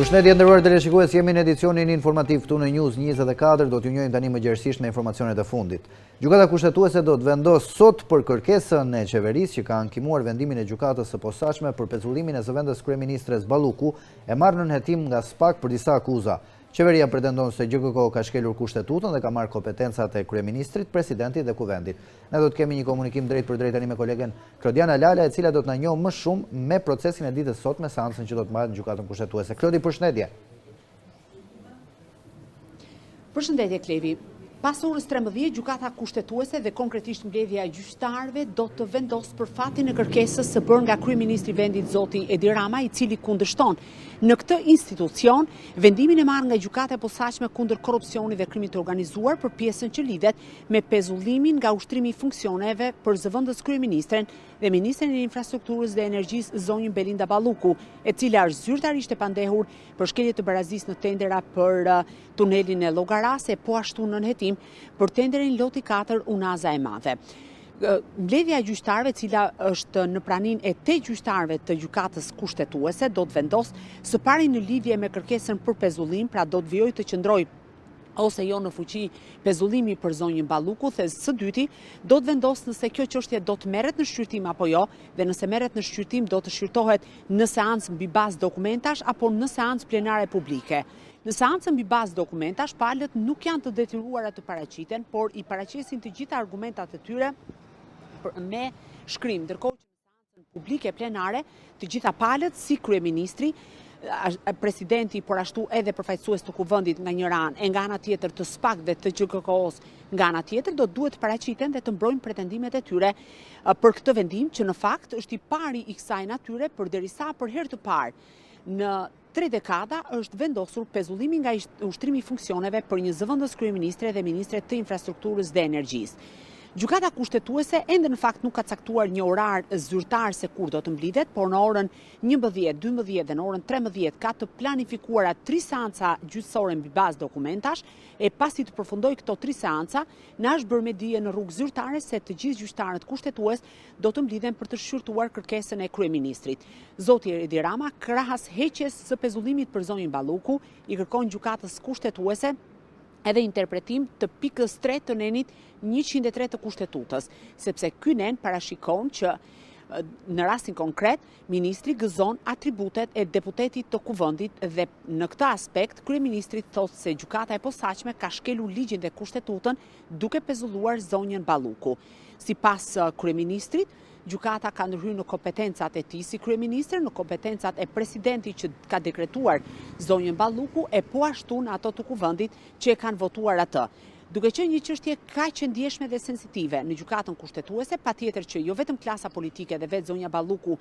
Përshëndetje nderuar teleshikues, jemi në edicionin informativ këtu në News 24, do t'ju njohim tani më gjerësisht me informacionet e fundit. Gjykata kushtetuese do të vendos sot për kërkesën e qeverisë që ka ankimuar vendimin e gjykatës së posaçme për pezullimin e zëvendës kryeministres Balluku e marrë në hetim nga SPAK për disa akuza. Qeveria pretendon se GKK ka shkelur kushtetutën dhe ka marrë kompetencat e kryeministrit, presidentit dhe kuvendit. Ne do të kemi një komunikim drejt për drejt tani me kolegen Klodiana Lala, e cila do të na njohë më shumë me procesin e ditës sot me seancën që do të marrë në gjykatën kushtetuese. Klodi, përshëndetje. Përshëndetje Klevi. Pas orës 13, gjykata kushtetuese dhe konkretisht mbledhja e gjyqtarëve do të vendosë për fatin e kërkesës së bërë nga kryeministri i vendit zoti Edi Rama, i cili kundërshton në këtë institucion vendimin e marrë nga gjykata e posaçme kundër korrupsionit dhe krimit të organizuar për pjesën që lidhet me pezullimin nga ushtrimi i funksioneve për zëvendës kryeministren dhe ministren e infrastrukturës dhe energjisë zonjën Belinda Balluku, e cila është zyrtarisht e pandehur për shkelje të barazisë në tendera për tunelin e Llogaras e po ashtu në hetim për tenderin loti 4 Unaza e Madhe. Mbledhja e gjyqtarëve, e cila është në praninë e 8 gjyqtarëve të gjykatës kushtetuese, do të vendosë së pari në lidhje me kërkesën për pezullim, pra do të vijojë të qëndrojë ose jo në fuqi pezullimi për zonjën Balluku, dhe së dyti do të vendosë nëse kjo çështje do të merret në shqyrtim apo jo, dhe nëse merret në shqyrtim do të shqyrtohet në seancë mbi bazë dokumentash apo në seancë plenare publike. Në seancën mbi bazë dokumentash, palët nuk janë të detyruara të paraqiten, por i paraqesin të gjitha argumentat e tyre me shkrim, ndërkohë që në seancën publike plenare, të gjitha palët si kryeministri, presidenti, por ashtu edhe përfaqësues të kuvendit nga një anë, e nga ana tjetër të SPAK dhe të GKK-s nga ana tjetër, do duhet paraqiten dhe të mbrojnë pretendimet e tyre për këtë vendim, që në fakt është i pari i kësaj natyre, përderisa për herë të parë në 3 dekada është vendosur pezullimi nga ushtrimi i funksioneve për një zëvendës kryeministre dhe ministre të infrastrukturës dhe energjisë. Gjykata kushtetuese ende në fakt nuk ka caktuar një orar zyrtar se kur do të mblidhet, por në orën 11, 12 dhe në orën 13 ka të planifikuara 3 seanca gjyqësore mbi bazë dokumentash, e pasi të përfundoj këto 3 seanca, na është bërë me dije në rrugë zyrtare se të gjithë gjyqtarët kushtetues do të mblidhen për të shqyrtuar kërkesën e kryeministrit. Zoti Edi Rama, krahas heqjes së pezullimit për zonjën Balluku, i kërkon gjykatës kushtetuese edhe interpretim të pikës 3 të nenit 103 të kushtetutës, sepse ky nen parashikon që në rastin konkret, ministri gëzon atributet e deputetit të kuvendit dhe në këtë aspekt, kryeministri thotë se gjykata e posaçme ka shkelur ligjin dhe kushtetutën duke pezulluar zonjën Balluku. Sipas kryeministrit, gjykata ka ndërhyrë në kompetencat e tij si kryeministër, në kompetencat e presidentit që ka dekretuar zonjën Balluku e po ashtu në ato të kuvendit që e kanë votuar atë. Duke qenë një çështje kaq e ndjeshme dhe sensitive në gjykatën kushtetuese, patjetër që jo vetëm klasa politike dhe vetë zonja Balluku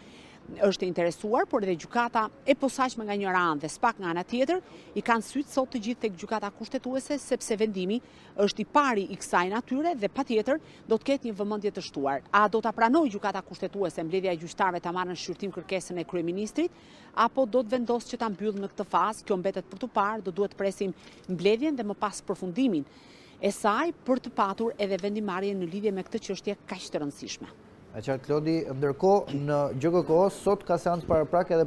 është e interesuar, por edhe gjykata e posaçme nga një anë dhe SPAK nga ana tjetër, i kanë syt sot të gjithë tek gjykata kushtetuese, sepse vendimi është i pari i kësaj natyre dhe patjetër do të ketë një vëmendje të shtuar. A do ta pranojë gjykata kushtetuese mbledhja e gjyqtarëve ta marrë në shqyrtim kërkesën e kryeministrit, apo do të vendosë që ta mbyllë në këtë fazë? Kjo mbetet për të parë, do duhet presim mbledhjen dhe më pas përfundimin e saj për të patur edhe vendimarrje në lidhje me këtë çështje kaq të rëndësishme. E qartë, Klodi, ndërkohë në GKK sot ka seancë paraprak edhe